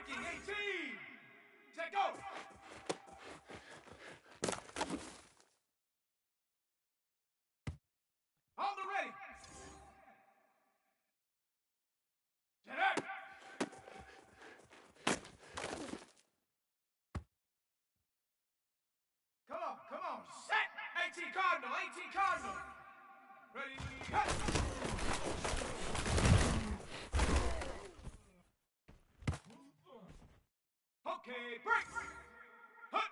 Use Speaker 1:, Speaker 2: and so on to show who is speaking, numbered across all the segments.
Speaker 1: Breaking 18! Set go! On the ready! Set up! Come on! Set! 18 Cardinal! 18 Cardinal! Ready, hut! Okay, break! Hut!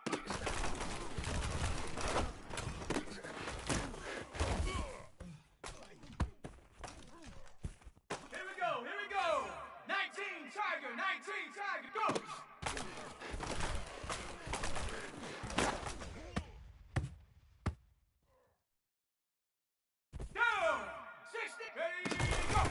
Speaker 1: Here we go! 19 Tiger, goes! Down! 60, ready, go!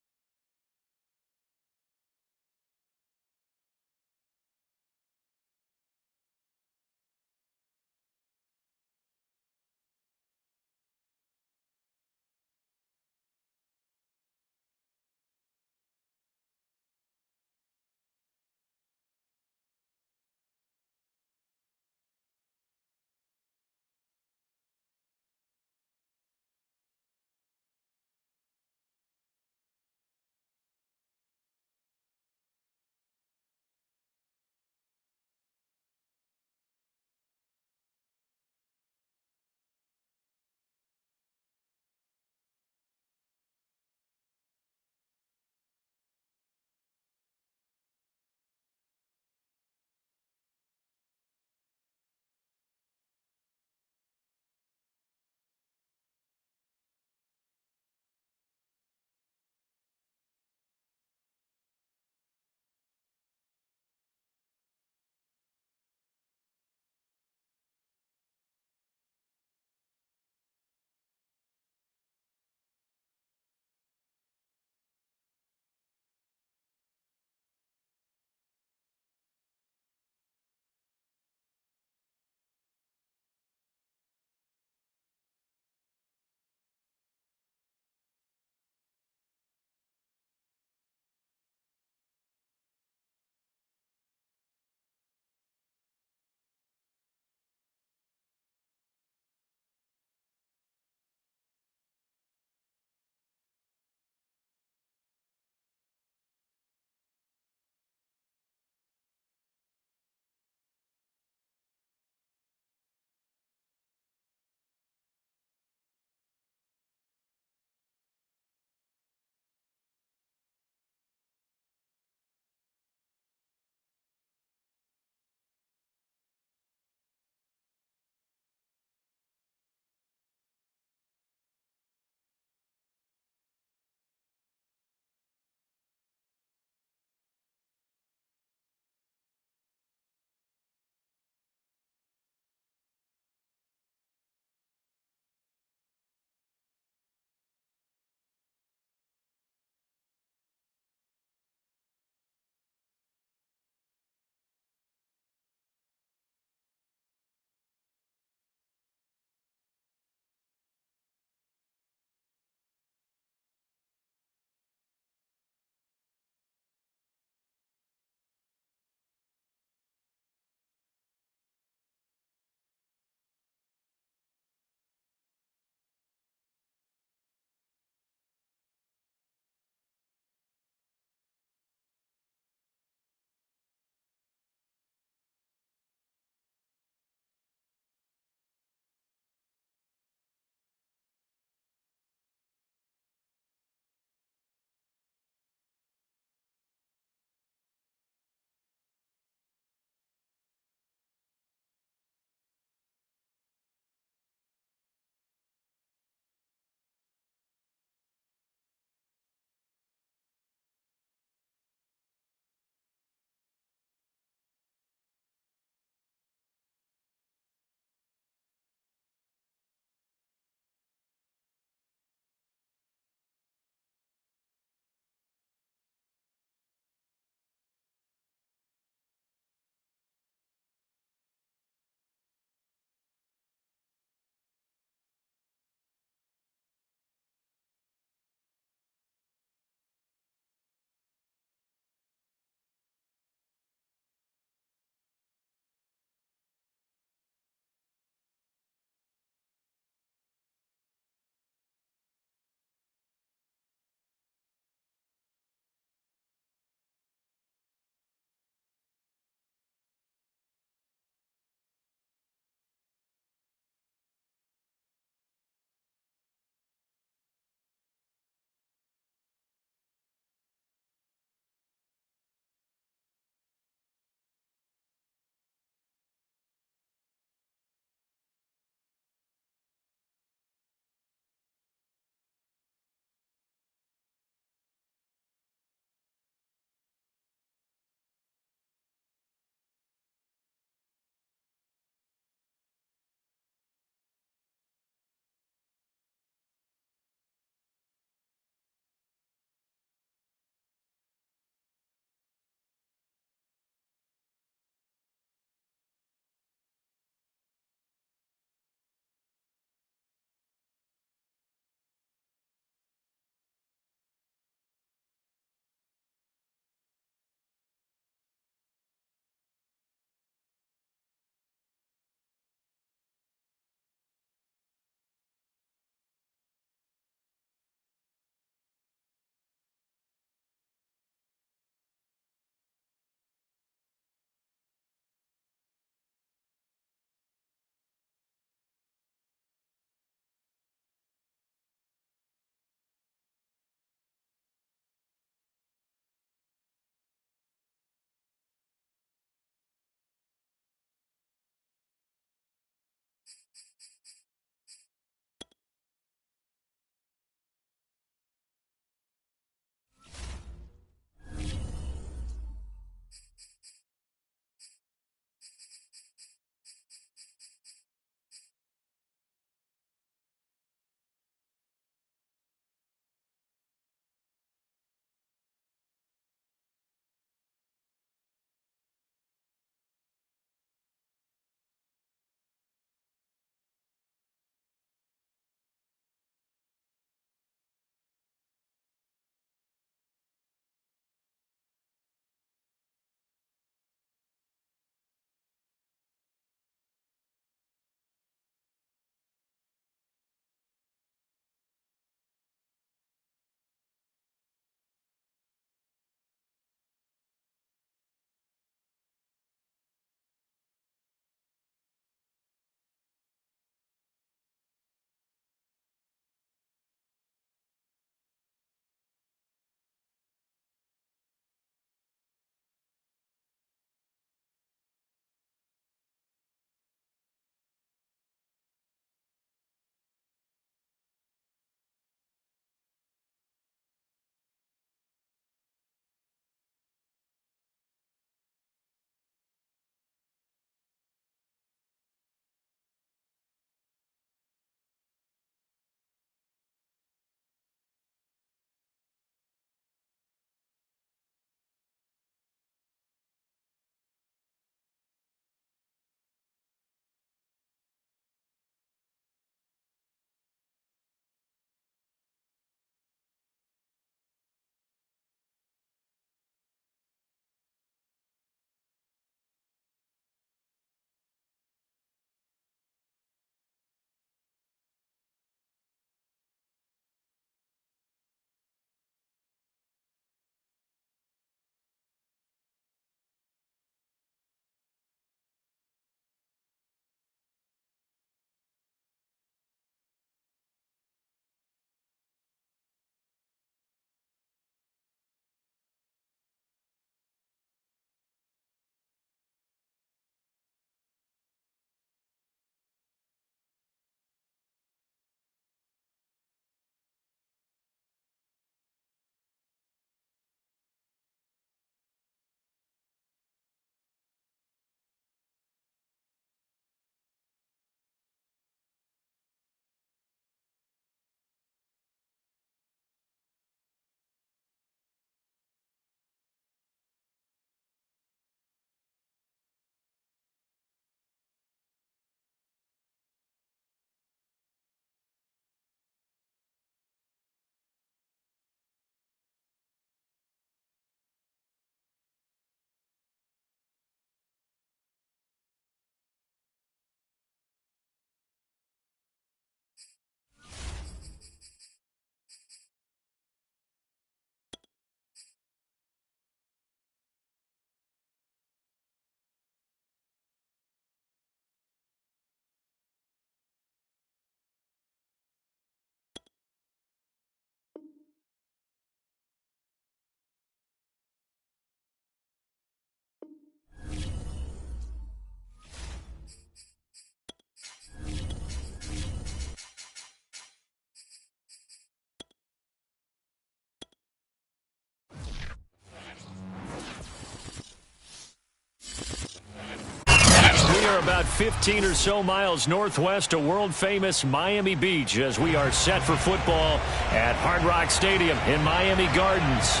Speaker 2: 15 or so miles northwest of world-famous Miami Beach as we are set for football at Hard Rock Stadium in Miami Gardens.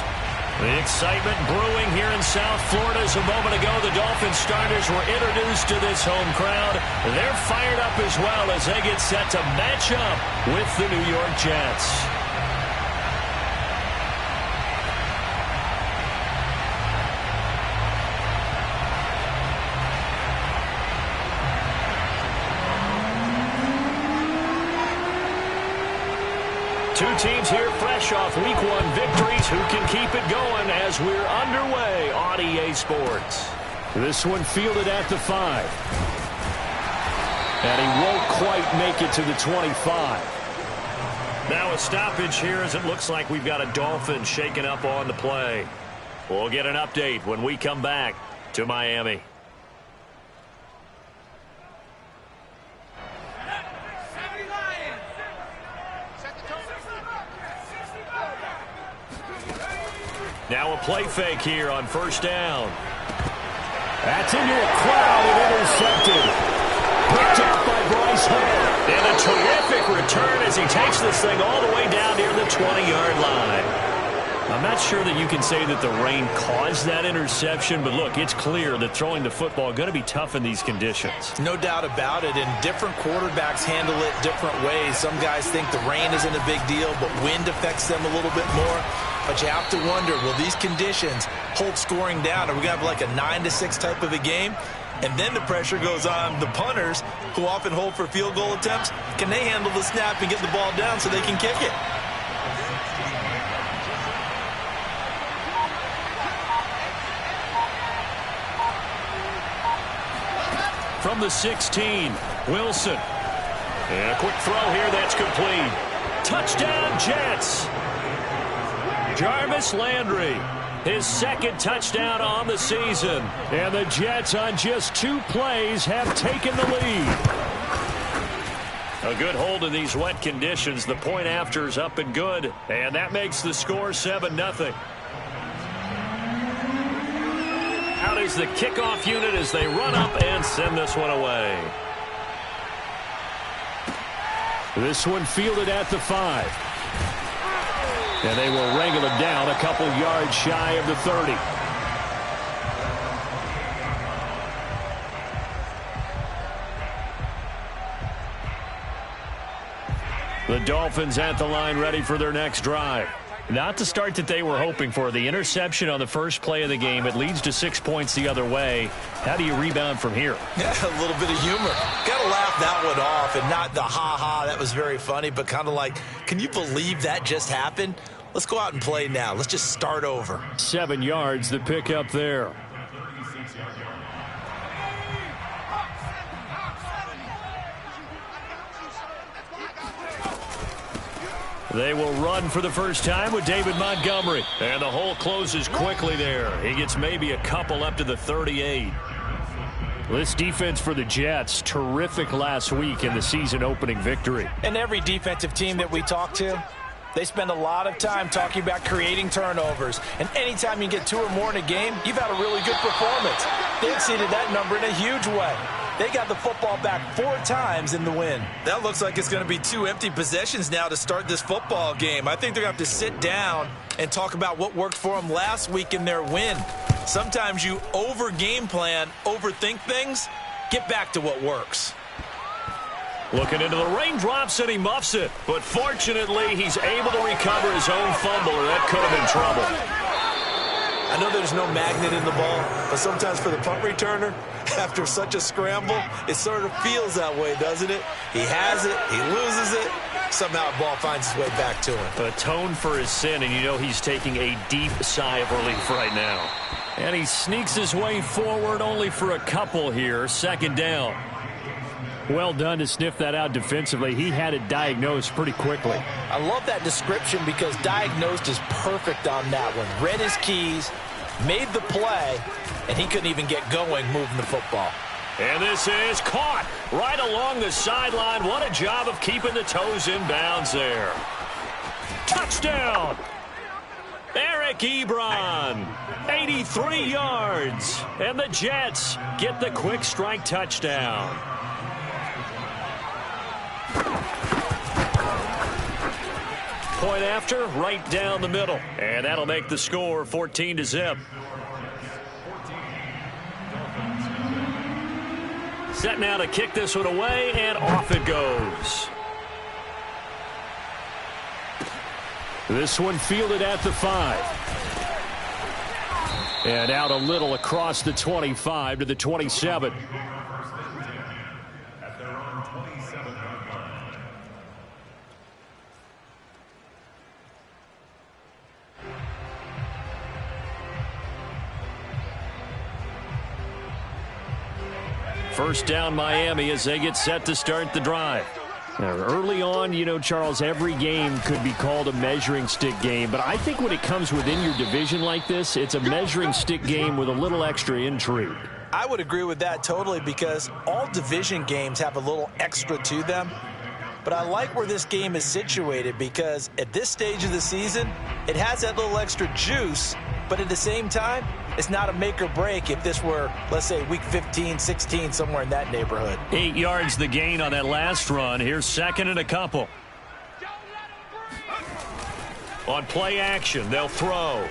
Speaker 2: The excitement brewing here in South Florida. As a moment ago, the Dolphins starters were introduced to this home crowd. They're fired up as well as they get set to match up with the New York Jets. Two teams here fresh off Week 1 victories. Who can keep it going as we're underway on EA Sports? This one fielded at the 5. And he won't quite make it to the 25. Now a stoppage here as it looks like we've got a Dolphin shaking up on the play. We'll get an update when we come back to Miami. Now a play fake here on first down. That's into a crowd and intercepted. Picked up by Bryce Hall. And a terrific return as he takes this thing all the way down near the 20-yard line. I'm not sure that you can say that the rain caused that interception, but look, it's clear that throwing the football is going to be tough in these conditions.
Speaker 3: No doubt about it, and different quarterbacks handle it different ways. Some guys think the rain isn't a big deal, but wind affects them a little bit more. But you have to wonder, will these conditions hold scoring down? Are we going to have like a 9-6 type of a game? And then the pressure goes on the punters, who often hold for field goal attempts. Can they handle the snap and get the ball down so they can kick it?
Speaker 2: From the 16, Wilson. And a quick throw here that's complete. Touchdown, Jets. Jarvis Landry, his second touchdown on the season. And the Jets on just 2 plays have taken the lead. A good hold in these wet conditions. The point after is up and good. And that makes the score 7-0. Out is the kickoff unit as they run up and send this one away. This one fielded at the 5. And they will wrangle it down a couple yards shy of the 30. The Dolphins at the line ready for their next drive. Not the start that they were hoping for. The interception on the first play of the game. It leads to 6 points the other way. How do you rebound from here?
Speaker 3: Yeah, a little bit of humor. Got to laugh that one off, and not the ha-ha, that was very funny, but kind of like, can you believe that just happened? Let's go out and play now. Let's just start over.
Speaker 2: 7 yards, the pickup there. They will run for the first time with David Montgomery. And the hole closes quickly there. He gets maybe a couple up to the 38. This defense for the Jets, terrific last week in the season-opening victory.
Speaker 4: And every defensive team that we talk to, they spend a lot of time talking about creating turnovers. And anytime you get 2 or more in a game, you've had a really good performance. They exceeded that number in a huge way. They got the football back 4 times in the win.
Speaker 3: That looks like it's going to be 2 empty possessions now to start this football game. I think they're going to have to sit down and talk about what worked for them last week in their win. Sometimes you over-game plan, overthink things, get back to what works.
Speaker 2: Looking into the raindrops, and he muffs it. But fortunately, he's able to recover his own fumble, or that could have been trouble.
Speaker 3: I know there's no magnet in the ball, but sometimes for the punt returner, after such a scramble, it sort of feels that way, doesn't it? He has it, he loses it, somehow the ball finds its way back to him.
Speaker 2: Atone for his sin, and you know he's taking a deep sigh of relief right now. And he sneaks his way forward only for a couple here. 2nd down. Well done to sniff that out defensively. He had it diagnosed pretty quickly.
Speaker 4: I love that description because diagnosed is perfect on that one. Read his keys, made the play, and he couldn't even get going moving the football.
Speaker 2: And this is caught right along the sideline. What a job of keeping the toes in bounds there. Touchdown! There Eric Ebron, 83 yards. And the Jets get the quick strike touchdown. Point after, right down the middle. And that'll make the score 14-0. Set now to kick this one away, and off it goes. This one fielded at the 5. And out a little across the 25 to the 27. First down Miami as they get set to start the drive. Now, early on, you know, Charles, every game could be called a measuring stick game. But I think when it comes within your division like this, it's a measuring stick game with a little extra intrigue.
Speaker 4: I would agree with that totally because all division games have a little extra to them. But I like where this game is situated because at this stage of the season, it has that little extra juice. But at the same time, it's not a make or break if this were, let's say, week 15, 16, somewhere in that neighborhood.
Speaker 2: 8 yards the gain on that last run. Here's second and a couple. On play action, they'll throw.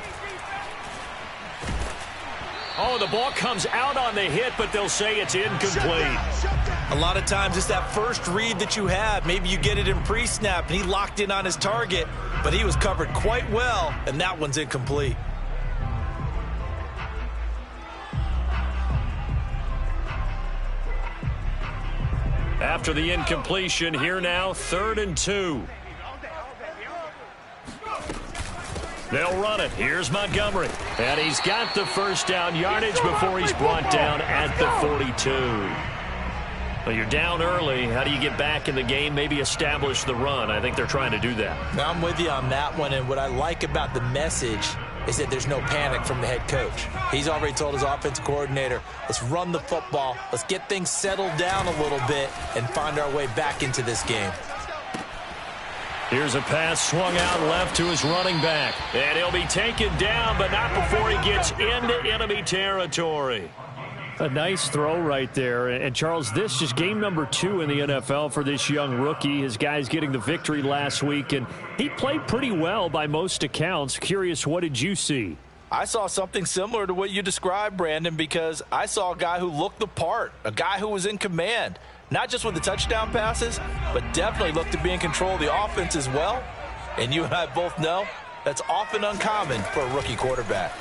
Speaker 2: Oh, the ball comes out on the hit, but they'll say it's incomplete.
Speaker 4: A lot of times it's that first read that you have. Maybe you get it in pre-snap, and he locked in on his target, but he was covered quite well, and that one's incomplete.
Speaker 2: After the incompletion, here now, 3rd and 2. They'll run it. Here's Montgomery. And he's got the first down yardage before he's brought down at the 42. Well, you're down early. How do you get back in the game? Maybe establish the run. I think they're trying to do that.
Speaker 4: Now, I'm with you on that one, and what I like about the message is that there's no panic from the head coach. He's already told his offensive coordinator, let's run the football, let's get things settled down a little bit and find our way back into this game.
Speaker 2: Here's a pass swung out left to his running back. And he'll be taken down, but not before he gets into enemy territory. A nice throw right there. And, Charles, this is game number 2 in the NFL for this young rookie. His guys getting the victory last week, and he played pretty well by most accounts. Curious, what did you see?
Speaker 4: I saw something similar to what you described, Brandon, because I saw a guy who looked the part, a guy who was in command, not just with the touchdown passes, but definitely looked to be in control of the offense as well. And you and I both know that's often uncommon for a rookie quarterback.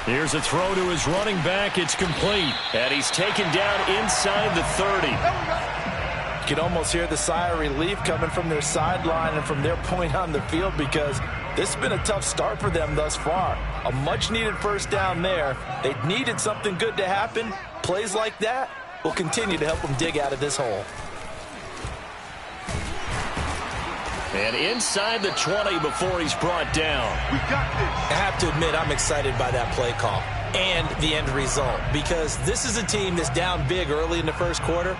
Speaker 2: Here's a throw to his running back. It's complete. And he's taken down inside the 30.
Speaker 4: You can almost hear the sigh of relief coming from their sideline and from their point on the field because this has been a tough start for them thus far. A much-needed first down there. They needed something good to happen. Plays like that will continue to help them dig out of this hole.
Speaker 2: And inside the 20 before he's brought down.
Speaker 4: We got this. I have to admit, I'm excited by that play call and the end result because this is a team that's down big early in the first quarter,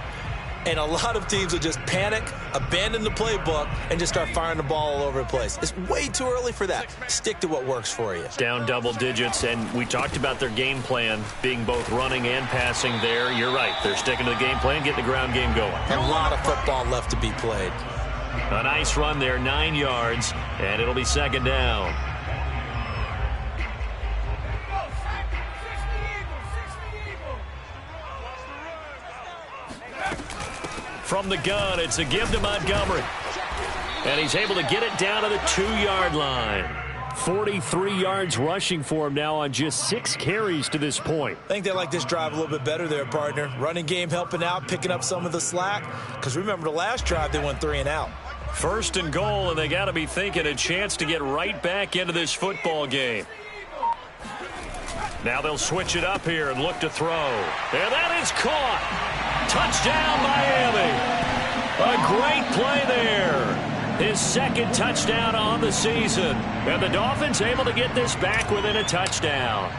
Speaker 4: and a lot of teams will just panic, abandon the playbook, and just start firing the ball all over the place. It's way too early for that. Stick to what works for you.
Speaker 2: Down double digits, and we talked about their game plan being both running and passing there. You're right. They're sticking to the game plan, getting the ground game going.
Speaker 4: A lot of football left to be played.
Speaker 2: A nice run there, 9 yards, and it'll be second down. From the gun, it's a give to Montgomery. And he's able to get it down to the 2-yard line. 43 yards rushing for him now on just 6 carries to this point.
Speaker 4: I think they like this drive a little bit better there, partner. Running game helping out, picking up some of the slack. Because remember, the last drive they went 3 and out.
Speaker 2: First and goal, and they got to be thinking a chance to get right back into this football game. Now they'll switch it up here and look to throw. And that is caught. Touchdown, Miami. A great play there. His second touchdown on the season. And the Dolphins able to get this back within a touchdown.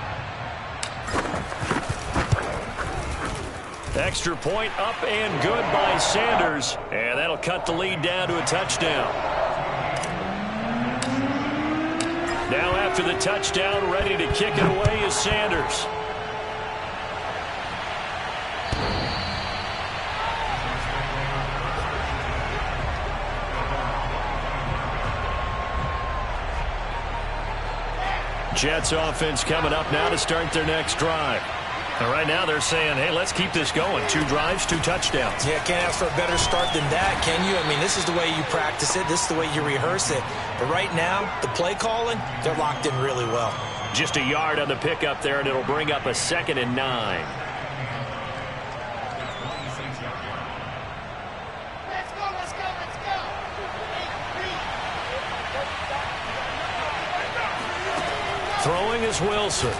Speaker 2: Extra point up and good by Sanders. And that'll cut the lead down to a touchdown. after the touchdown, ready to kick it away is Sanders. Jets offense coming up now to start their next drive. And right now they're saying, hey, let's keep this going. 2 drives, 2 touchdowns.
Speaker 4: Yeah, can't ask for a better start than that, can you? I mean, this is the way you practice it. This is the way you rehearse it. But right now, the play calling, they're locked in really well.
Speaker 2: Just a yard on the pickup there, and it'll bring up a 2nd and 9. Throwing is Wilson.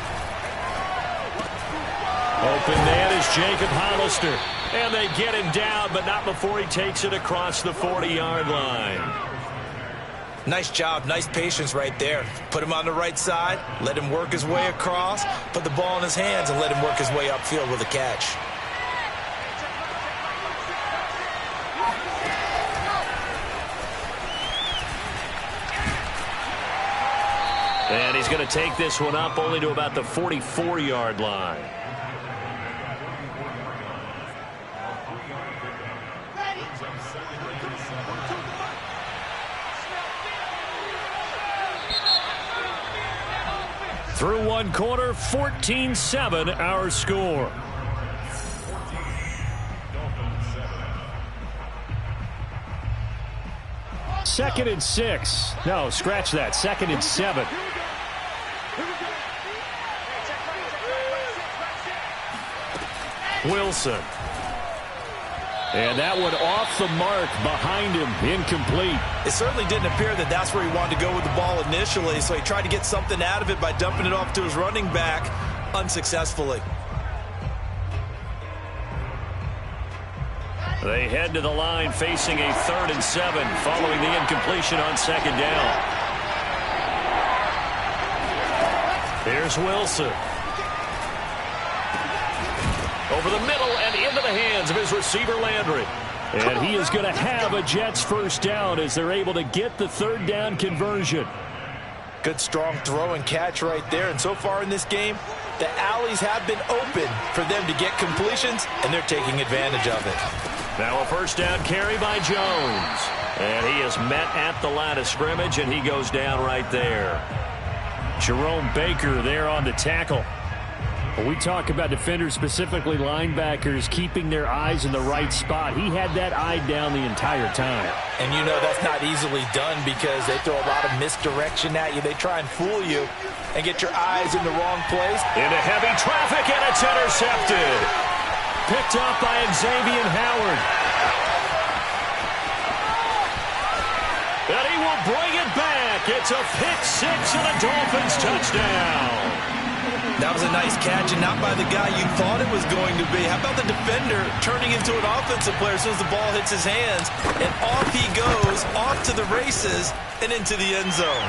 Speaker 2: Open man is Jacob Hollister. And they get him down, but not before he takes it across the 40-yard line.
Speaker 4: Nice job, nice patience right there. Put him on the right side, let him work his way across, put the ball in his hands, and let him work his way upfield with a catch.
Speaker 2: And he's going to take this one up only to about the 44-yard line. Through 1 quarter, 14-7 our score. Second and 6. No, scratch that. 2nd and 7. Wilson. And that one off the mark behind him, incomplete.
Speaker 4: It certainly didn't appear that that's where he wanted to go with the ball initially, so he tried to get something out of it by dumping it off to his running back unsuccessfully.
Speaker 2: They head to the line facing a 3rd and 7 following the incompletion on 2nd down. Here's Wilson. Over the middle and into the hands of his receiver, Landry. And he is going to have a Jets first down as they're able to get the 3rd down conversion.
Speaker 4: Good, strong throw and catch right there. And so far in this game, the alleys have been open for them to get completions, and they're taking advantage of it.
Speaker 2: Now a first down carry by Jones. And he is met at the line of scrimmage, and he goes down right there. Jerome Baker there on the tackle. When we talk about defenders, specifically linebackers, keeping their eyes in the right spot, he had that eye down the entire time.
Speaker 4: And you know that's not easily done because they throw a lot of misdirection at you. They try and fool you and get your eyes in the wrong place.
Speaker 2: Into heavy traffic, and it's intercepted. Picked up by Xavier Howard. And he will bring it back. It's a pick 6 and a Dolphins touchdown.
Speaker 4: That was a nice catch, and not by the guy you thought it was going to be. How about the defender turning into an offensive player as soon as the ball hits his hands, and off he goes, off to the races, and into the end zone.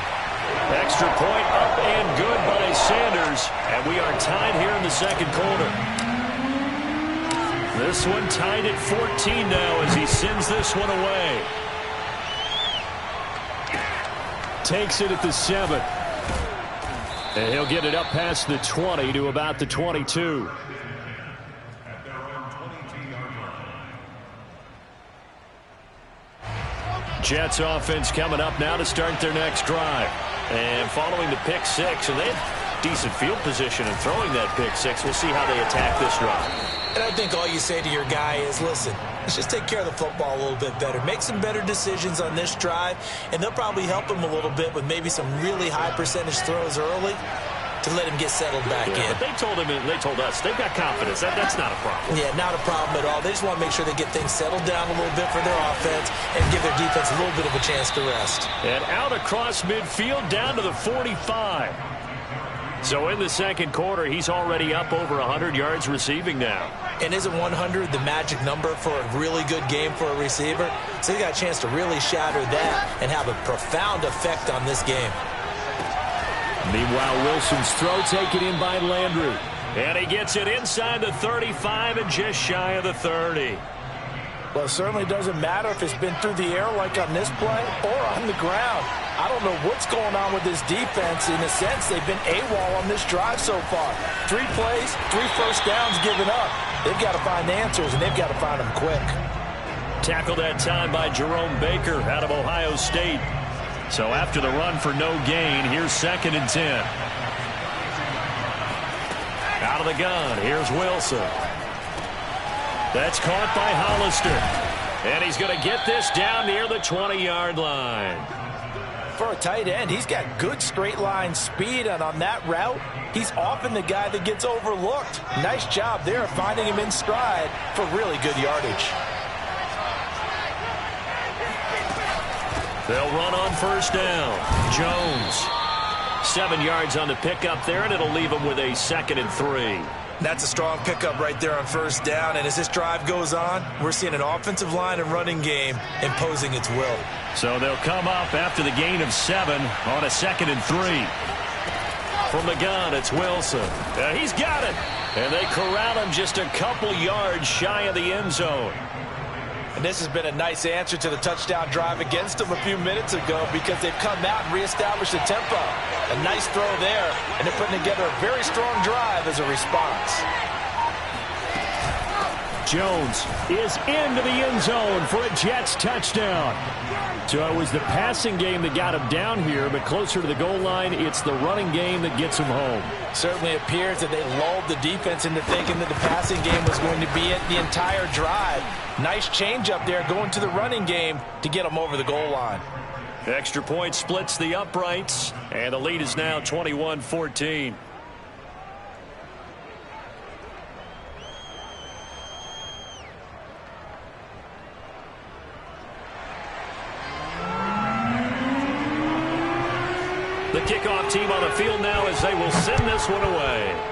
Speaker 2: Extra point up and good by Sanders, and we are tied here in the 2nd quarter. This one tied at 14 now as he sends this one away. Takes it at the 7. And he'll get it up past the 20 to about the 22. Jets offense coming up now to start their next drive. And following the pick 6, and they have decent field position in throwing that pick 6. We'll see how they attack this drive.
Speaker 4: And I think all you say to your guy is, listen, let's just take care of the football a little bit better. Make some better decisions on this drive, and they'll probably help him a little bit with maybe some really high percentage throws early to let him get settled back in.
Speaker 2: But they told him, and they told us, they've got confidence. That's not a problem.
Speaker 4: Yeah, not a problem at all. They just want to make sure they get things settled down a little bit for their offense and give their defense a little bit of a chance to rest.
Speaker 2: And out across midfield down to the 45. So in the 2nd quarter, he's already up over 100 yards receiving now.
Speaker 4: And isn't 100 the magic number for a really good game for a receiver? So he got a chance to really shatter that and have a profound effect on this game.
Speaker 2: Meanwhile, Wilson's throw taken in by Landry. And he gets it inside the 35 and just shy of the 30.
Speaker 4: Well, it certainly doesn't matter if it's been through the air like on this play or on the ground. I don't know what's going on with this defense. In a sense, they've been AWOL on this drive so far. 3 plays, 3 first downs given up. They've got to find answers, and they've got to find them quick.
Speaker 2: Tackled that time by Jerome Baker out of Ohio State. So after the run for no gain, here's 2nd and 10. Out of the gun, here's Wilson. That's caught by Hollister. And he's going to get this down near the 20-yard line.
Speaker 4: For a tight end, he's got good straight line speed, and on that route, he's often the guy that gets overlooked. Nice job there finding him in stride for really good yardage.
Speaker 2: They'll run on first down. Jones. 7 yards on the pickup there, and it'll leave him with a 2nd and 3.
Speaker 3: That's a strong pickup right there on first down. And as this drive goes on, we're seeing an offensive line and running game imposing its will.
Speaker 2: So they'll come up after the gain of 7 on a 2nd and 3. From the gun, it's Wilson. He's got it. And they corral him just a couple yards shy of the end zone.
Speaker 4: And this has been a nice answer to the touchdown drive against them a few minutes ago because they've come out and reestablished the tempo. A nice throw there, and they're putting together a very strong drive as a response.
Speaker 2: Jones is into the end zone for a Jets touchdown. So it was the passing game that got him down here, but closer to the goal line, it's the running game that gets him home.
Speaker 4: Certainly appears that they lulled the defense into thinking that the passing game was going to be it the entire drive. Nice change up there going to the running game to get them over the goal line.
Speaker 2: Extra point splits the uprights, and the lead is now 21-14. The kickoff team on the field now as they will send this one away.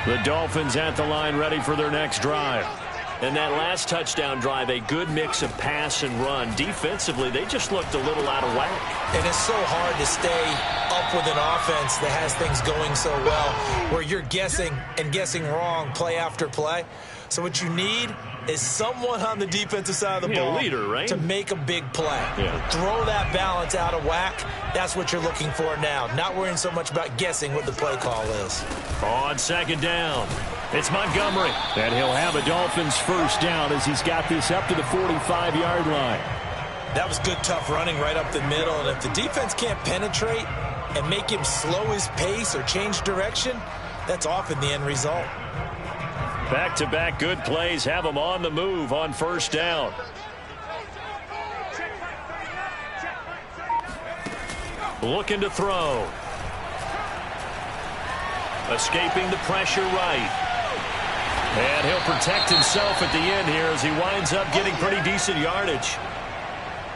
Speaker 2: The Dolphins at the line ready for their next drive. And that last touchdown drive, a good mix of pass and run. Defensively, they just looked a little out of whack.
Speaker 3: And it's so hard to stay up with an offense that has things going so well, where you're guessing and guessing wrong play after play. So what you need is someone on the defensive side of the ball
Speaker 2: leader, right?
Speaker 3: to make a big play.
Speaker 2: Yeah.
Speaker 3: Throw that balance out of whack. That's what you're looking for now. Not worrying so much about guessing what the play call is.
Speaker 2: On second down, it's Montgomery. And he'll have a Dolphins first down as he's got this up to the 45-yard line.
Speaker 3: That was good, tough running right up the middle. And if the defense can't penetrate and make him slow his pace or change direction, that's often the end result.
Speaker 2: Back-to-back good plays have them on the move on first down. Looking to throw. Escaping the pressure right. And he'll protect himself at the end here as he winds up getting pretty decent yardage.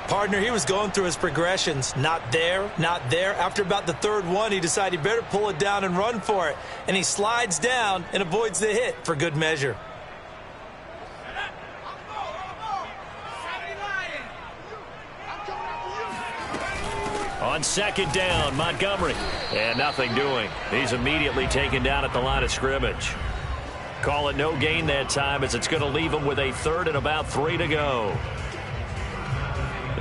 Speaker 3: Partner, he was going through his progressions. Not there, not there. After about the third one, he decided he better pull it down and run for it. And he slides down and avoids the hit for good measure.
Speaker 2: On second down, Montgomery. And nothing doing. He's immediately taken down at the line of scrimmage. Call it no gain that time as it's going to leave him with a third and about 3 to go.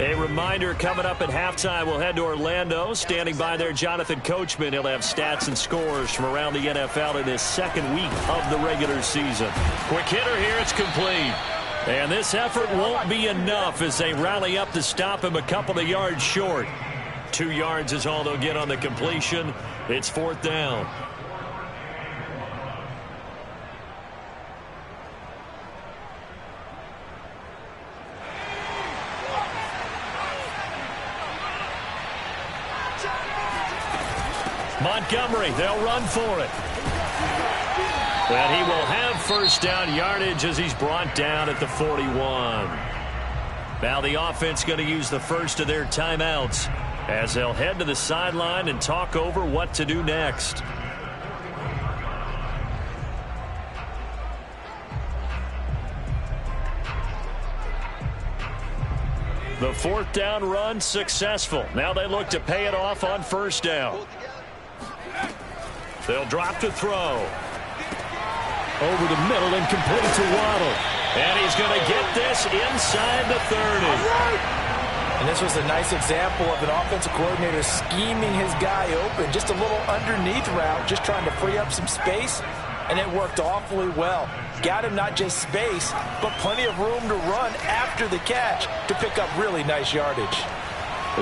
Speaker 2: A reminder, coming up at halftime, we'll head to Orlando. Standing by there, Jonathan Coachman. He'll have stats and scores from around the NFL in his second week of the regular season. Quick hitter here, it's complete. And this effort won't be enough as they rally up to stop him a couple of yards short. 2 yards is all they'll get on the completion. It's fourth down. Montgomery, they'll run for it. And he will have first down yardage as he's brought down at the 41. Now the offense going to use the first of their timeouts as they'll head to the sideline and talk over what to do next. The fourth down run successful. Now they look to pay it off on first down. They'll drop to throw. Over the middle and complete to Waddle. And he's going to get this inside the 30.
Speaker 4: And this was a nice example of an offensive coordinator scheming his guy open. Just a little underneath route, just trying to free up some space. And it worked awfully well. Got him not just space, but plenty of room to run after the catch to pick up really nice yardage.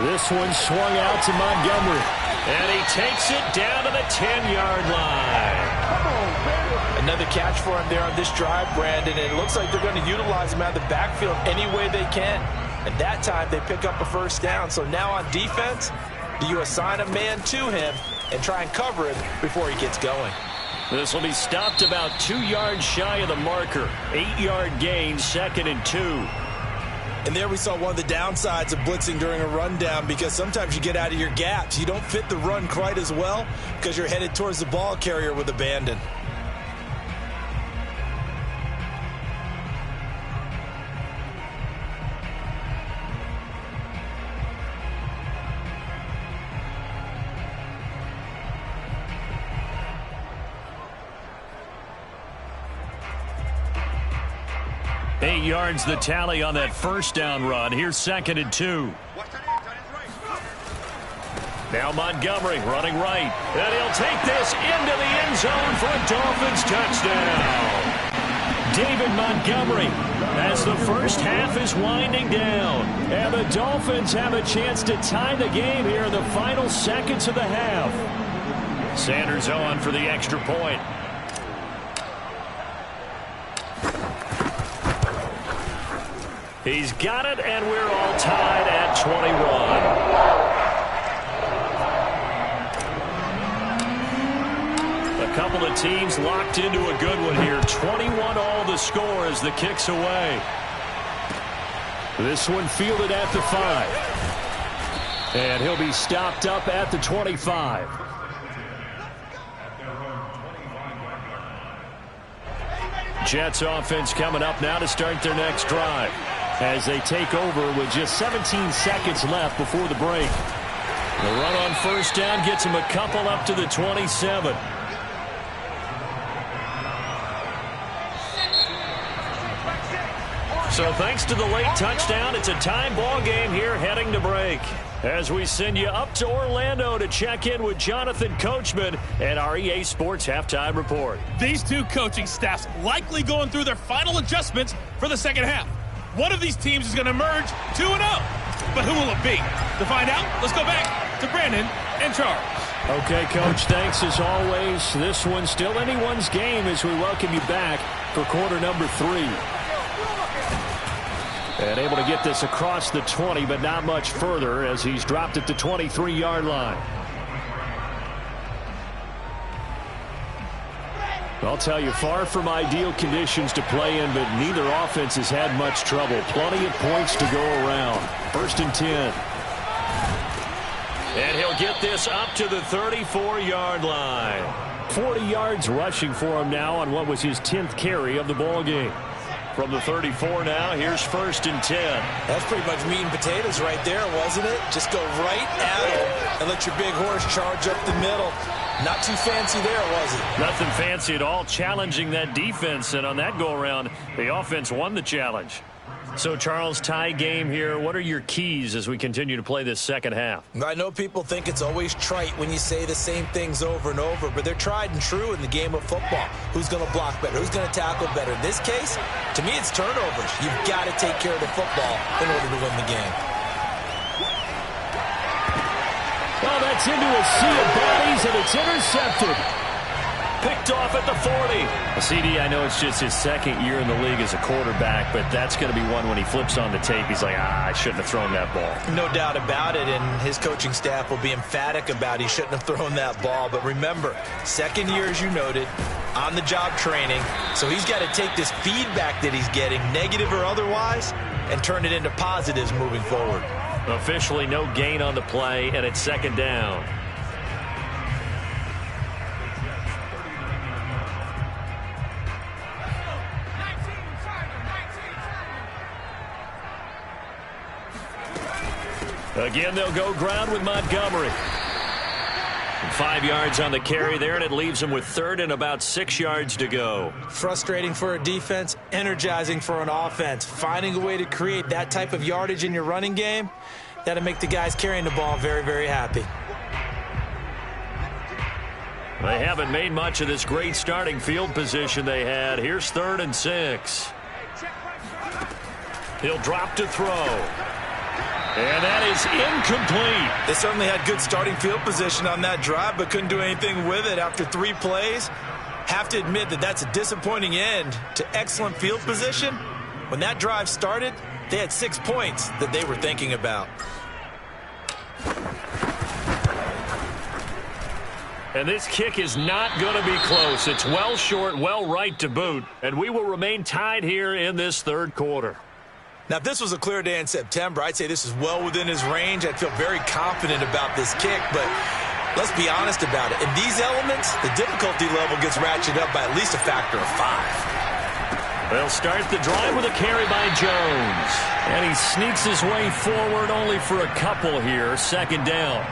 Speaker 2: This one swung out to Montgomery. And he takes it down to the 10-yard line.
Speaker 4: Another catch for him there on this drive, Brandon. And it looks like they're going to utilize him out of the backfield any way they can. And that time they pick up a first down. So now on defense, do you assign a man to him and try and cover him before he gets going?
Speaker 2: This will be stopped about 2 yards shy of the marker. 8-yard gain, 2nd and 2.
Speaker 3: And there we saw one of the downsides of blitzing during a rundown, because sometimes you get out of your gaps. You don't fit the run quite as well because you're headed towards the ball carrier with abandon.
Speaker 2: Eight yards the tally on that first down run. Here's 2nd and 2. Now Montgomery running right. And he'll take this into the end zone for a Dolphins touchdown. David Montgomery as the first half is winding down. And the Dolphins have a chance to tie the game here in the final seconds of the half. Sanders on for the extra point. He's got it, and we're all tied at 21. A couple of teams locked into a good one here. 21 all the score as the kick's away. This one fielded at the 5. And he'll be stopped up at the 25. Jets offense coming up now to start their next drive, as they take over with just 17 seconds left before the break. The run on first down gets him a couple up to the 27. So thanks to the late touchdown, it's a tie ball game here heading to break, as we send you up to Orlando to check in with Jonathan Coachman and our EA Sports Halftime Report.
Speaker 5: These two coaching staffs likely going through their final adjustments for the second half. One of these teams is going to emerge 2-0. But who will it be? To find out, let's go back to Brandon and Charles.
Speaker 2: Okay, Coach, thanks as always. This one's still anyone's game as we welcome you back for quarter number 3. And able to get this across the 20, but not much further as he's dropped at the 23-yard line. I'll tell you, far from ideal conditions to play in, but neither offense has had much trouble. Plenty of points to go around. 1st and 10. And he'll get this up to the 34-yard line. 40 yards rushing for him now on what was his 10th carry of the ball game. From the 34 now, here's 1st and 10.
Speaker 3: That's pretty much meat and potatoes right there, wasn't it? Just go right at him and let your big horse charge up the middle. Not too fancy there, was it?
Speaker 2: Nothing fancy at all, challenging that defense. And on that go-around, the offense won the challenge. So, Charles, tie game here. What are your keys as we continue to play this second half?
Speaker 3: I know people think it's always trite when you say the same things over and over, but they're tried and true in the game of football. Who's going to block better? Who's going to tackle better? In this case, to me, it's turnovers. You've got to take care of the football in order to win the game.
Speaker 2: Well, that's into a sea of bodies, and it's intercepted. Picked off at the 40. CD, I know it's just his second year in the league as a quarterback, but that's going to be one when he flips on the tape. He's like, I shouldn't have thrown that ball.
Speaker 3: No doubt about it, and his coaching staff will be emphatic about he shouldn't have thrown that ball. But remember, second year, as you noted, on-the-job training. So he's got to take this feedback that he's getting, negative or otherwise, and turn it into positives moving forward.
Speaker 2: Officially no gain on the play, and it's 2nd down. Again, they'll go ground with Montgomery. 5 yards on the carry there, and it leaves them with third and about 6 yards to go.
Speaker 4: Frustrating for a defense, energizing for an offense. Finding a way to create that type of yardage in your running game, that'll make the guys carrying the ball very, very happy.
Speaker 2: They haven't made much of this great starting field position they had. Here's 3rd and 6. He'll drop to throw. And that is incomplete.
Speaker 3: They certainly had good starting field position on that drive, but couldn't do anything with it after 3 plays. Have to admit that that's a disappointing end to excellent field position. When that drive started, they had 6 points that they were thinking about.
Speaker 2: And this kick is not going to be close. It's well short, well right to boot. And we will remain tied here in this 3rd quarter.
Speaker 3: Now, if this was a clear day in September, I'd say this is well within his range. I'd feel very confident about this kick, but let's be honest about it. In these elements, the difficulty level gets ratcheted up by at least a factor of 5.
Speaker 2: They'll start the drive with a carry by Jones. And he sneaks his way forward only for a couple here. 2nd down.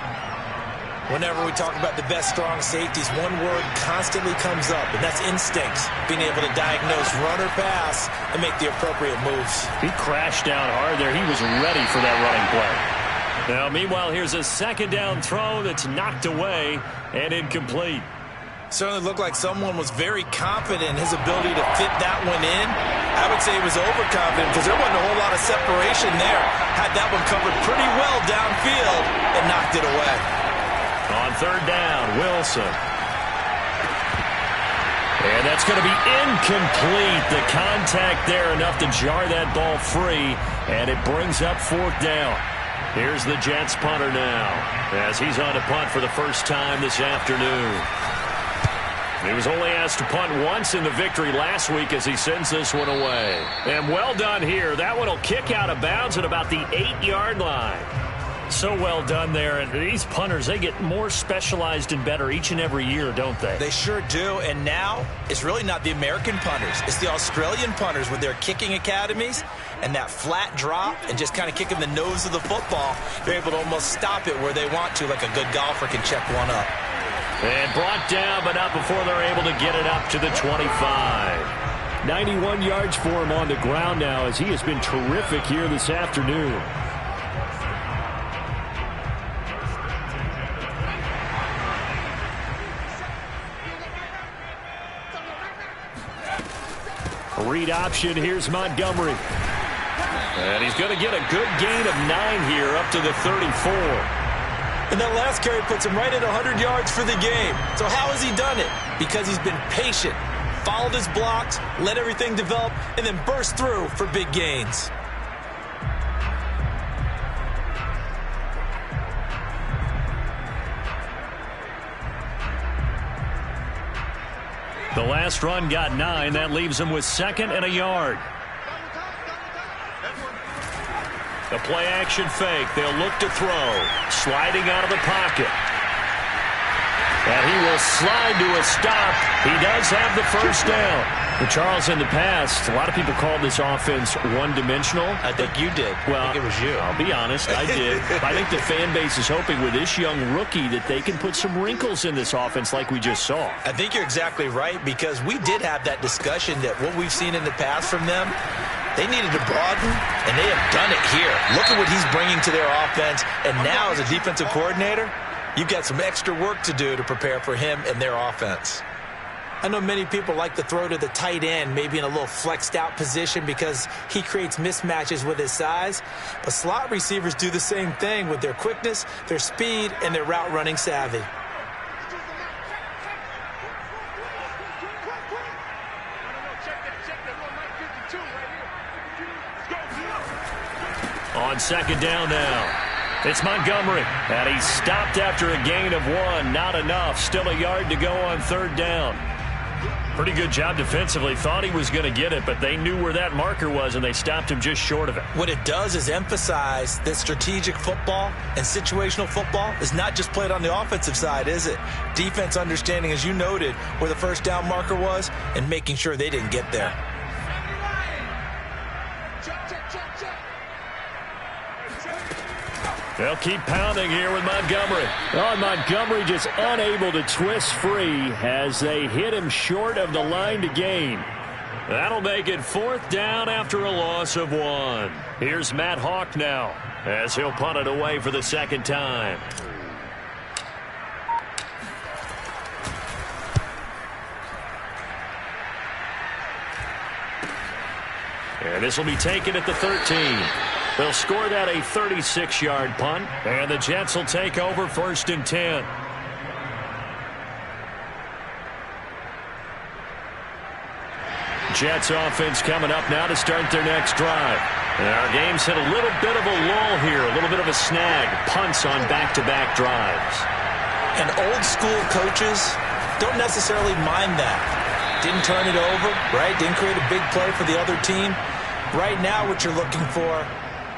Speaker 3: Whenever we talk about the best strong safeties, one word constantly comes up, and that's instincts. Being able to diagnose run or pass and make the appropriate moves.
Speaker 2: He crashed down hard there. He was ready for that running play. Now, meanwhile, here's a 2nd down throw that's knocked away and incomplete.
Speaker 3: Certainly looked like someone was very confident in his ability to fit that one in. I would say he was overconfident because there wasn't a whole lot of separation there. Had that one covered pretty well downfield and knocked it away.
Speaker 2: On 3rd down, Wilson. And that's going to be incomplete. The contact there enough to jar that ball free, and it brings up 4th down. Here's the Jets punter now as he's on to punt for the first time this afternoon. He was only asked to punt once in the victory last week as he sends this one away. And well done here. That one will kick out of bounds at about the 8-yard line. So well done there. And these punters, they get more specialized and better each and every year, don't they?
Speaker 3: They sure do. And now it's really not the American punters. It's the Australian punters with their kicking academies and that flat drop and just kind of kicking the nose of the football. They're able to almost stop it where they want to, like a good golfer can check one up.
Speaker 2: And brought down, but not before they're able to get it up to the 25. 91 yards for him on the ground now as he has been terrific here this afternoon. Read option. Here's Montgomery. And he's going to get a good gain of 9 here up to the 34.
Speaker 3: And that last carry puts him right at 100 yards for the game. So how has he done it? Because he's been patient, followed his blocks, let everything develop, and then burst through for big gains.
Speaker 2: The last run got 9. That leaves him with 2nd and a yard. The play action fake. They'll look to throw. Sliding out of the pocket. And he will slide to a stop. He does have the first down. But Charles, in the past, a lot of people called this offense one-dimensional.
Speaker 3: I think you did.
Speaker 2: Well,
Speaker 3: I think it was you.
Speaker 2: I'll be honest, I did. I think the fan base is hoping with this young rookie that they can put some wrinkles in this offense like we just saw.
Speaker 3: I think you're exactly right because we did have that discussion that what we've seen in the past from them, they needed to broaden, and they have done it here. Look at what he's bringing to their offense, and now as a defensive coordinator, you've got some extra work to do to prepare for him and their offense. I know many people like to throw to the tight end, maybe in a little flexed out position because he creates mismatches with his size. But slot receivers do the same thing with their quickness, their speed, and their route running savvy.
Speaker 2: On 2nd down now. It's Montgomery, and he stopped after a gain of 1. Not enough. Still a yard to go on 3rd down. Pretty good job defensively. Thought he was going to get it, but they knew where that marker was, and they stopped him just short of it.
Speaker 3: What it does is emphasize that strategic football and situational football is not just played on the offensive side, is it? Defense understanding, as you noted, where the first down marker was and making sure they didn't get there.
Speaker 2: They'll keep pounding here with Montgomery. Oh, Montgomery just unable to twist free as they hit him short of the line to gain. That'll make it 4th down after a loss of 1. Here's Matt Hawk now as he'll punt it away for the 2nd time. And this will be taken at the 13. They'll score that a 36-yard punt, and the Jets will take over 1st and 10. Jets offense coming up now to start their next drive. And our game's hit a little bit of a lull here, a little bit of a snag. Punts on back-to-back drives.
Speaker 3: And old-school coaches don't necessarily mind that. Didn't turn it over, right? Didn't create a big play for the other team. Right now what you're looking for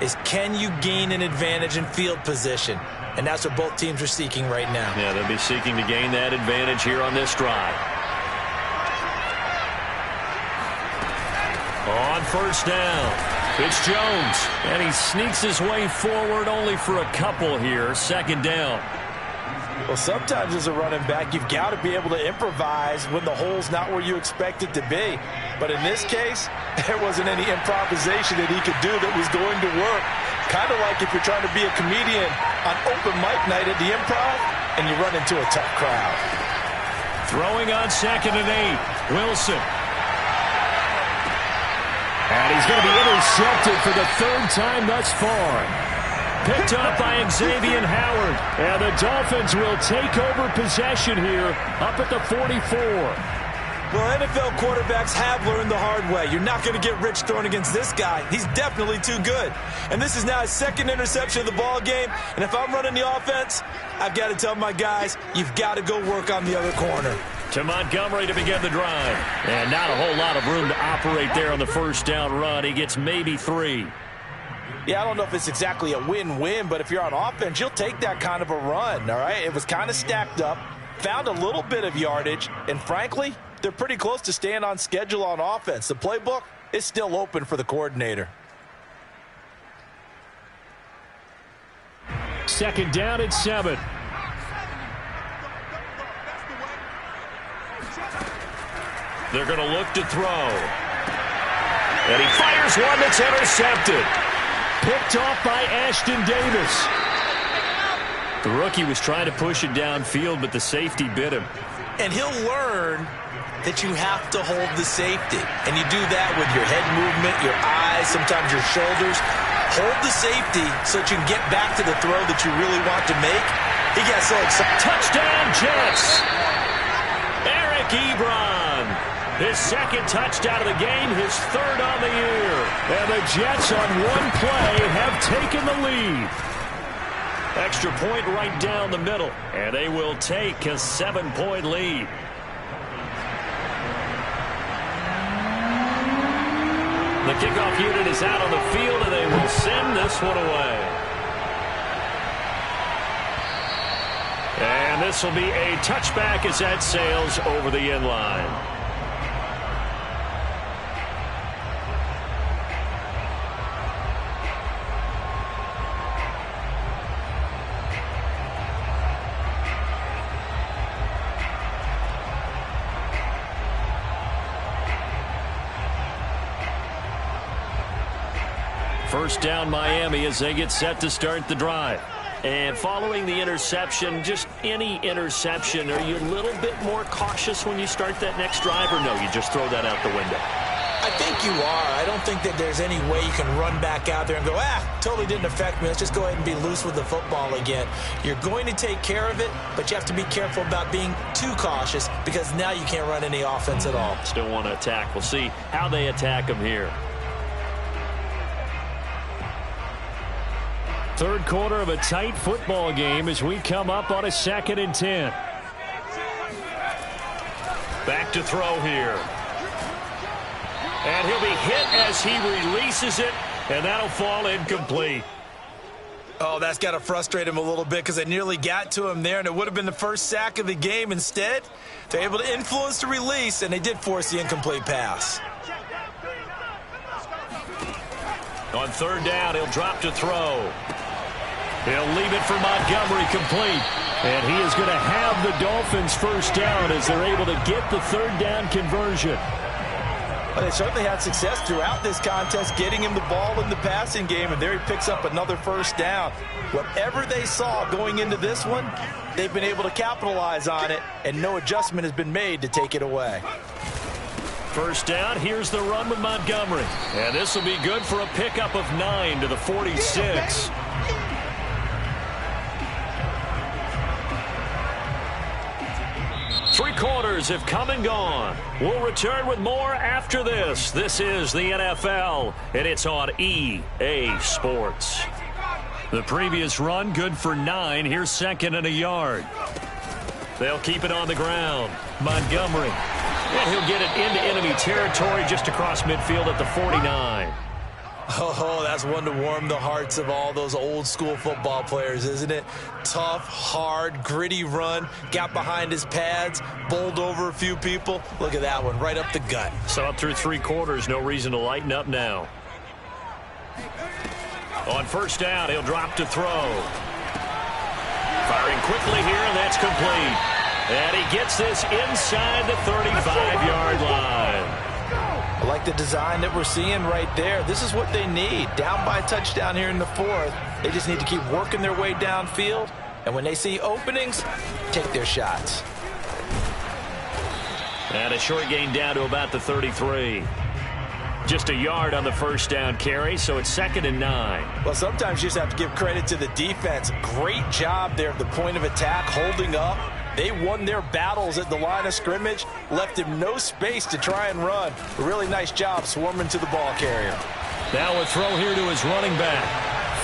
Speaker 3: is can you gain an advantage in field position? And that's what both teams are seeking right now.
Speaker 2: Yeah, they'll be seeking to gain that advantage here on this drive. On 1st down, it's Jones. And he sneaks his way forward only for a couple here. 2nd down.
Speaker 4: Well, sometimes as a running back, you've got to be able to improvise when the hole's not where you expect it to be. But in this case, there wasn't any improvisation that he could do that was going to work. Kind of like if you're trying to be a comedian on open mic night at the Improv and you run into a tough crowd.
Speaker 2: Throwing on 2nd and 8, Wilson. And he's going to be intercepted for the 3rd time thus far. Picked up by Xavier Howard. And the Dolphins will take over possession here up at the 44.
Speaker 3: Well, NFL quarterbacks have learned the hard way. You're not going to get rich throwing against this guy. He's definitely too good. And this is now his 2nd interception of the ball game. And if I'm running the offense, I've got to tell my guys, you've got to go work on the other corner.
Speaker 2: To Montgomery to begin the drive. And not a whole lot of room to operate there on the 1st down run. He gets maybe 3.
Speaker 4: Yeah, I don't know if it's exactly a win-win, but if you're on offense, you'll take that kind of a run, all right? It was kind of stacked up, found a little bit of yardage, and frankly, they're pretty close to staying on schedule on offense. The playbook is still open for the coordinator.
Speaker 2: 2nd down at 7. They're going to look to throw. And he fires one that's intercepted. Picked off by Ashton Davis. The rookie was trying to push it downfield, but the safety bit him.
Speaker 3: And he'll learn that you have to hold the safety. And you do that with your head movement, your eyes, sometimes your shoulders. Hold the safety so that you can get back to the throw that you really want to make. He got so excited.
Speaker 2: Touchdown, Jets! Eric Ebron. His 2nd touchdown of the game, his 3rd on the year. And the Jets on one play have taken the lead. Extra point right down the middle. And they will take a 7-point lead. The kickoff unit is out on the field, and they will send this one away. And this will be a touchback as that sails over the end line. First down, Miami, as they get set to start the drive. And following the interception, just any interception, are you a little bit more cautious when you start that next drive, or no, you just throw that out the window?
Speaker 3: I think you are. I don't think that there's any way you can run back out there and go, totally didn't affect me. Let's just go ahead and be loose with the football again. You're going to take care of it, but you have to be careful about being too cautious because now you can't run any offense at all.
Speaker 2: Still want to attack. We'll see how they attack them here. 3rd quarter of a tight football game as we come up on a 2nd and 10. Back to throw here. And he'll be hit as he releases it, and that'll fall incomplete.
Speaker 3: Oh, that's got to frustrate him a little bit because they nearly got to him there, and it would have been the first sack of the game. Instead, they're able to influence the release, and they did force the incomplete pass.
Speaker 2: On 3rd down, he'll drop to throw. He'll leave it for Montgomery complete. And he is going to have the Dolphins first down as they're able to get the third down conversion.
Speaker 4: Well, they certainly had success throughout this contest getting him the ball in the passing game, and there he picks up another first down. Whatever they saw going into this one, they've been able to capitalize on it, and no adjustment has been made to take it away.
Speaker 2: First down, here's the run with Montgomery. And this will be good for a pickup of 9 to the 46. Three quarters have come and gone. We'll return with more after this. This is the NFL, and it's on EA Sports. The previous run, good for 9. Here's second and a yard. They'll keep it on the ground. Montgomery. And he'll get it into enemy territory just across midfield at the 49.
Speaker 3: Oh, that's one to warm the hearts of all those old school football players, isn't it? Tough, hard, gritty run, got behind his pads, bowled over a few people. Look at that one, right up the gut.
Speaker 2: So up through three quarters, no reason to lighten up now. On first down, he'll drop to throw. Firing quickly here, and that's complete. And he gets this inside the 35-yard line.
Speaker 4: I like the design that we're seeing right there. This is what they need. Down by a touchdown here in the fourth. They just need to keep working their way downfield. And when they see openings, take their shots.
Speaker 2: And a short gain down to about the 33. Just a yard on the first down carry, so it's 2nd and 9.
Speaker 4: Well, sometimes you just have to give credit to the defense. Great job there at the point of attack, holding up. They won their battles at the line of scrimmage, left him no space to try and run. A really nice job swarming to the ball carrier.
Speaker 2: Now a throw here to his running back.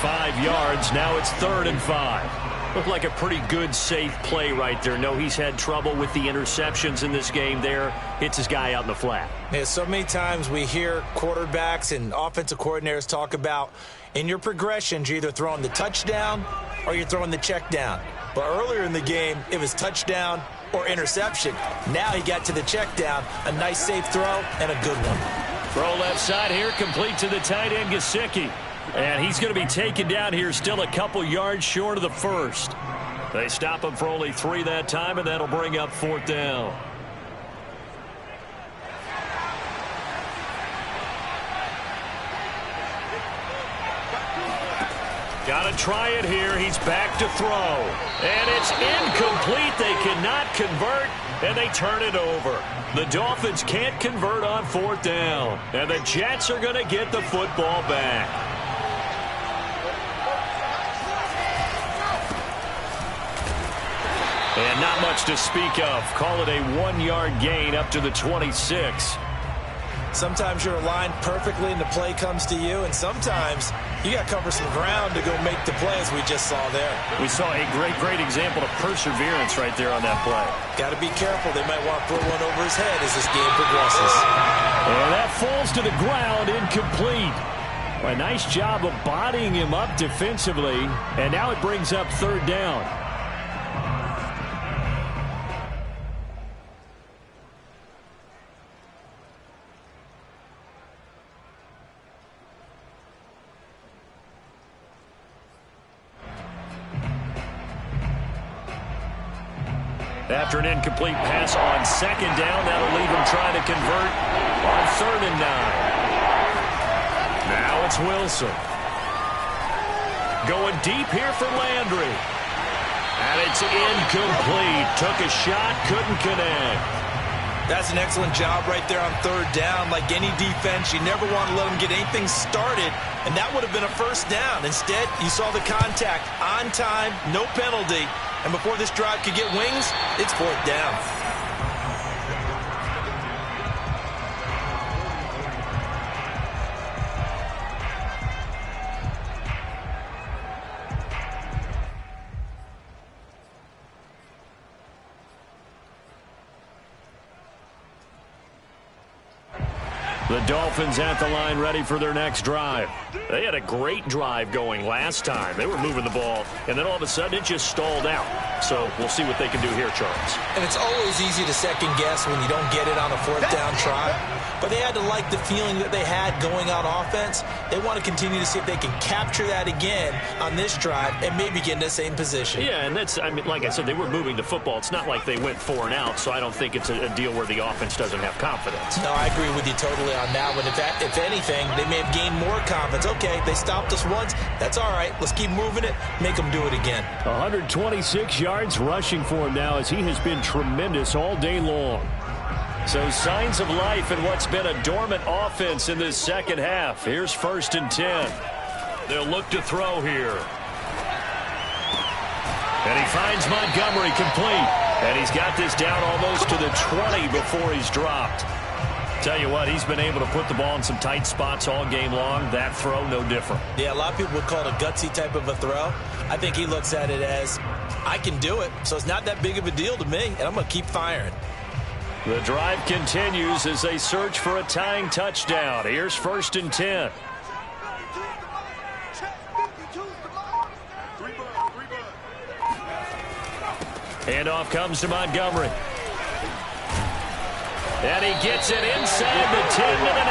Speaker 2: 5 yards, now it's 3rd and 5. Looked like a pretty good, safe play right there. No, he's had trouble with the interceptions in this game there. Hits his guy out in the flat.
Speaker 3: Yeah, so many times we hear quarterbacks and offensive coordinators talk about in your progressions, you're either throwing the touchdown or you're throwing the check down. But earlier in the game, it was touchdown or interception. Now he got to the check down, a nice safe throw, and a good one.
Speaker 2: Throw left side here, complete to the tight end, Gesicki. And he's going to be taken down here, still a couple yards short of the first. They stop him for only 3 that time, and that'll bring up 4th down. Got to try it here. He's back to throw. And it's incomplete. They cannot convert, and they turn it over. The Dolphins can't convert on 4th down. And the Jets are going to get the football back. And not much to speak of. Call it a 1-yard gain up to the 26.
Speaker 3: Sometimes you're aligned perfectly and the play comes to you, and sometimes you got to cover some ground to go make the play, as we just saw there.
Speaker 2: We saw a great example of perseverance right there on that play.
Speaker 3: Got to be careful. They might want to throw one over his head as this game progresses.
Speaker 2: And that falls to the ground, incomplete. A nice job of bodying him up defensively, and now it brings up 3rd down. After an incomplete pass on 2nd down, that'll leave him trying to convert on 3rd and 9. Now it's Wilson. Going deep here for Landry. And it's incomplete. Took a shot, couldn't connect.
Speaker 3: That's an excellent job right there on 3rd down. Like any defense, you never want to let them get anything started, and that would have been a 1st down. Instead, you saw the contact on time, no penalty. And before this drive could get wings, it's 4th down.
Speaker 2: The Dolphins at the line ready for their next drive. They had a great drive going last time. They were moving the ball, and then all of a sudden it just stalled out. So we'll see what they can do here, Charles.
Speaker 3: And it's always easy to second guess when you don't get it on a fourth down try. But they had to like the feeling that they had going on offense. They want to continue to see if they can capture that again on this drive and maybe get in the same position.
Speaker 2: Yeah, and that's, I mean, like I said, they were moving the football. It's not like they went 4 and out, so I don't think it's a deal where the offense doesn't have confidence.
Speaker 3: No, I agree with you totally on that one. If anything, they may have gained more confidence. Okay, they stopped us once. That's all right. Let's keep moving it. Make them do it again.
Speaker 2: 126 yards rushing for him now as he has been tremendous all day long. So signs of life in what's been a dormant offense in this second half. Here's 1st and 10. They'll look to throw here. And he finds Montgomery complete. And he's got this down almost to the 20 before he's dropped. Tell you what, he's been able to put the ball in some tight spots all game long. That throw, no different.
Speaker 3: Yeah, a lot of people would call it a gutsy type of a throw. I think he looks at it as, I can do it, so it's not that big of a deal to me, and I'm going to keep firing.
Speaker 2: The drive continues as they search for a tying touchdown. Here's 1st and 10. Handoff comes to Montgomery. And he gets it inside the 10 to the 9.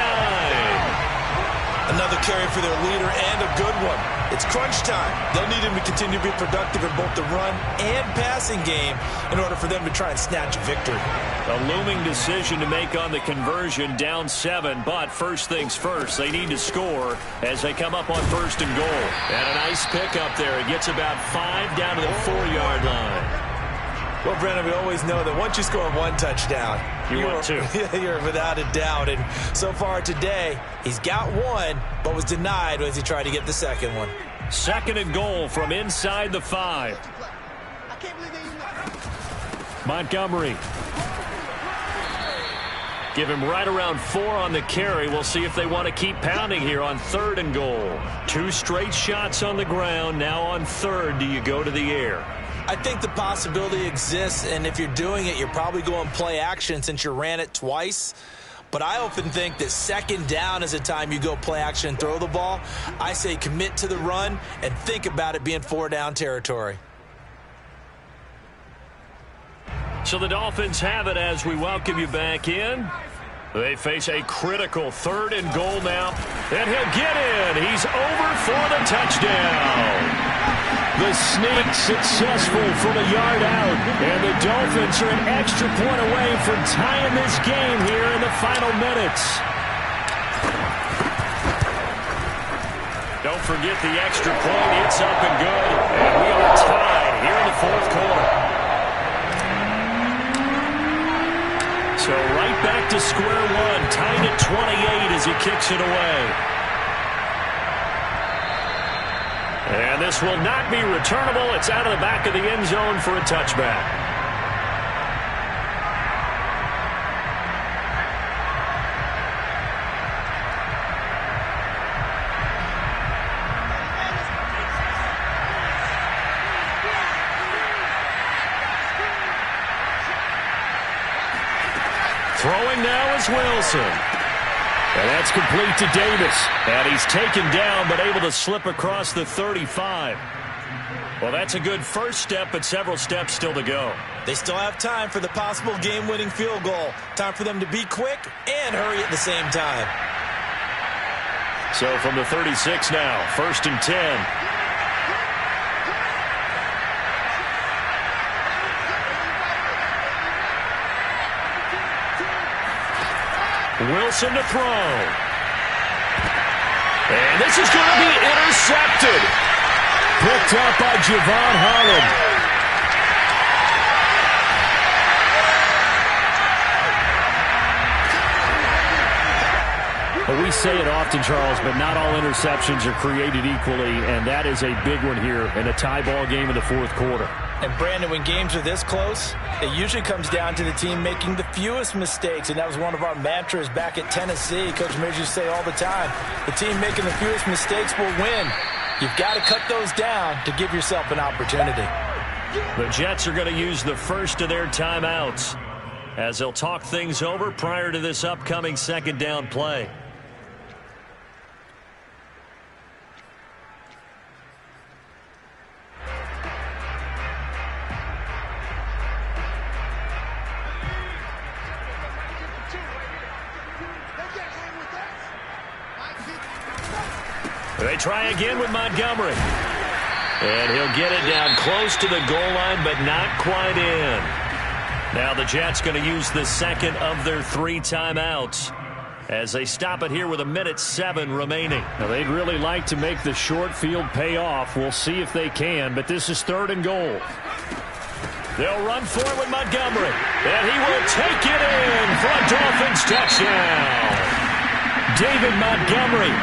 Speaker 3: Another carry for their leader and a good one. It's crunch time. They'll need him to continue to be productive in both the run and passing game in order for them to try and snatch a victory.
Speaker 2: A looming decision to make on the conversion, down 7, but first things first, they need to score as they come up on 1st and goal. And a nice pickup there. It gets about 5 down to the 4-yard line.
Speaker 3: Well, Brennan, we always know that once you score 1 touchdown,
Speaker 2: you're 2.
Speaker 3: You're without a doubt. And so far today, he's got 1, but was denied as he tried to get the second one.
Speaker 2: 2nd and goal from inside the 5. Montgomery. Give him right around 4 on the carry. We'll see if they want to keep pounding here on 3rd and goal. 2 straight shots on the ground. Now on 3rd, do you go to the air?
Speaker 3: I think the possibility exists, and if you're doing it, you're probably going play action since you ran it twice. But I often think that 2nd down is a time you go play action and throw the ball. I say commit to the run and think about it being 4-down territory.
Speaker 2: So the Dolphins have it as we welcome you back in. They face a critical 3rd and goal now. And he'll get in. He's over for the touchdown. The sneak successful from a yard out. And the Dolphins are an extra point away from tying this game here in the final minutes. Don't forget the extra point. It's up and good. And we are tied here in the 4th quarter. So right back to square one. Tied at 28 as he kicks it away. And this will not be returnable. It's out of the back of the end zone for a touchback. Throwing now is Wilson. And that's complete to Davis. And he's taken down but able to slip across the 35. Well, that's a good first step, but several steps still to go.
Speaker 3: They still have time for the possible game-winning field goal. Time for them to be quick and hurry at the same time.
Speaker 2: So from the 36 now, 1st and 10. Wilson to throw. And this is going to be intercepted. Picked up by Javon Holland. Well, we say it often, Charles, but not all interceptions are created equally, and that is a big one here in a tie ball game in the 4th quarter.
Speaker 4: And, Brandon, when games are this close, it usually comes down to the team making the fewest mistakes, and that was one of our mantras back at Tennessee. Coach Mears used to say all the time, the team making the fewest mistakes will win. You've got to cut those down to give yourself an opportunity.
Speaker 2: The Jets are going to use the first of their timeouts. as they'll talk things over prior to this upcoming second down play. They try again with Montgomery. And he'll get it down close to the goal line, but not quite in. Now the Jets going to use the second of their 3 timeouts as they stop it here with 1:07 remaining.
Speaker 6: Now they'd really like to make the short field pay off. We'll see if they can, but this is 3rd and goal.
Speaker 2: They'll run for it with Montgomery. And he will take it in for a Dolphins touchdown. David Montgomery,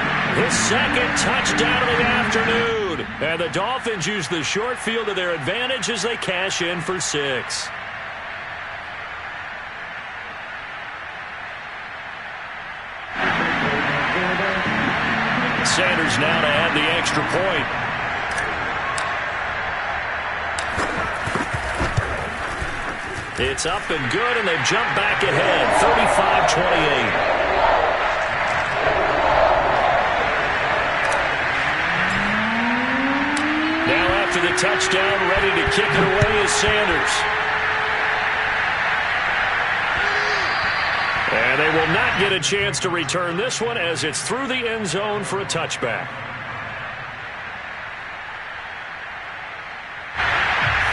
Speaker 2: his second touchdown of the afternoon. And the Dolphins use the short field to their advantage as they cash in for 6. Sanders now to add the extra point. It's up and good, and they've jumped back ahead, 35-28. After the touchdown, ready to kick it away is Sanders. And they will not get a chance to return this one as it's through the end zone for a touchback.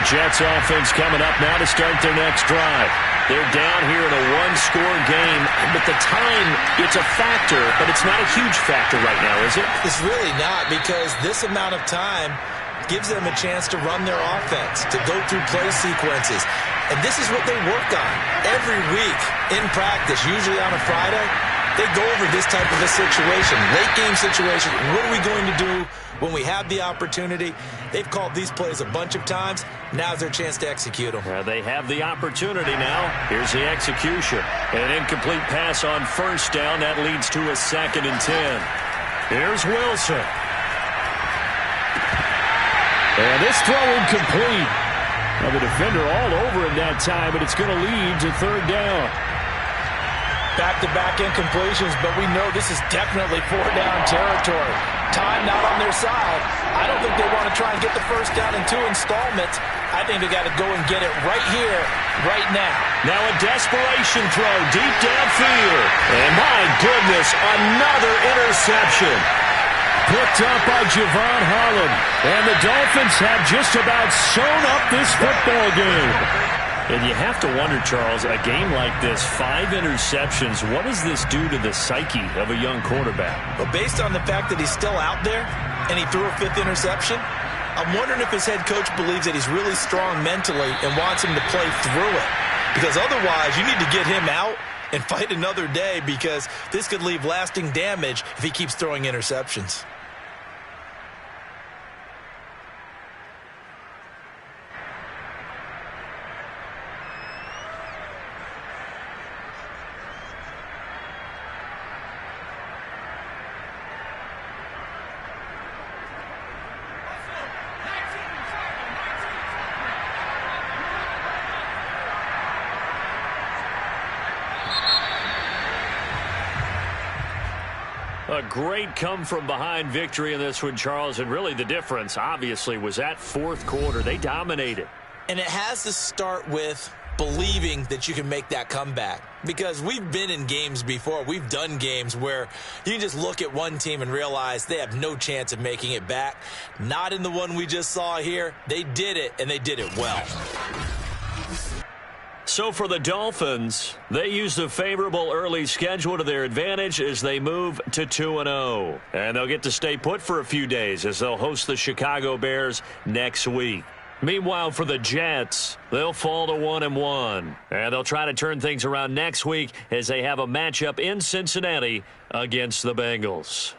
Speaker 2: Jets offense coming up now to start their next drive. They're down here in a one-score game, but the time, it's a factor, but it's not a huge factor right now, is it?
Speaker 3: It's really not, because this amount of time gives them a chance to run their offense, to go through play sequences. And this is what they work on every week in practice, usually on a Friday. They go over this type of a situation, late game situation. What are we going to do when we have the opportunity? They've called these plays a bunch of times. Now's their chance to execute them.
Speaker 2: They have the opportunity now. Here's the execution. An incomplete pass on first down. That leads to a 2nd and 10. Here's Wilson.
Speaker 6: And this throw incomplete. Now the defender all over him that time, but it's going to lead to 3rd down.
Speaker 4: Back-to-back incompletions, but we know this is definitely 4-down territory. Time not on their side. I don't think they want to try and get the first down in 2 installments. I think they got to go and get it right here, right now.
Speaker 2: Now a desperation throw deep downfield. And my goodness, another interception.
Speaker 6: Picked up by Javon Holland. And the Dolphins have just about sewn up this football game.
Speaker 2: And you have to wonder, Charles, a game like this, 5 interceptions, what does this do to the psyche of a young quarterback?
Speaker 3: But based on the fact that he's still out there and he threw a 5th interception, I'm wondering if his head coach believes that he's really strong mentally and wants him to play through it. Because otherwise, you need to get him out and fight another day, because this could leave lasting damage if he keeps throwing interceptions.
Speaker 2: A great come-from-behind victory in this one, Charles, and really the difference, obviously, was that 4th quarter. They dominated.
Speaker 3: And it has to start with believing that you can make that comeback, because we've been in games before. We've done games where you can just look at one team and realize they have no chance of making it back. Not in the one we just saw here. They did it, and they did it well.
Speaker 2: So for the Dolphins, they use the favorable early schedule to their advantage as they move to 2-0. And they'll get to stay put for a few days as they'll host the Chicago Bears next week. Meanwhile, for the Jets, they'll fall to 1-1. And they'll try to turn things around next week as they have a matchup in Cincinnati against the Bengals.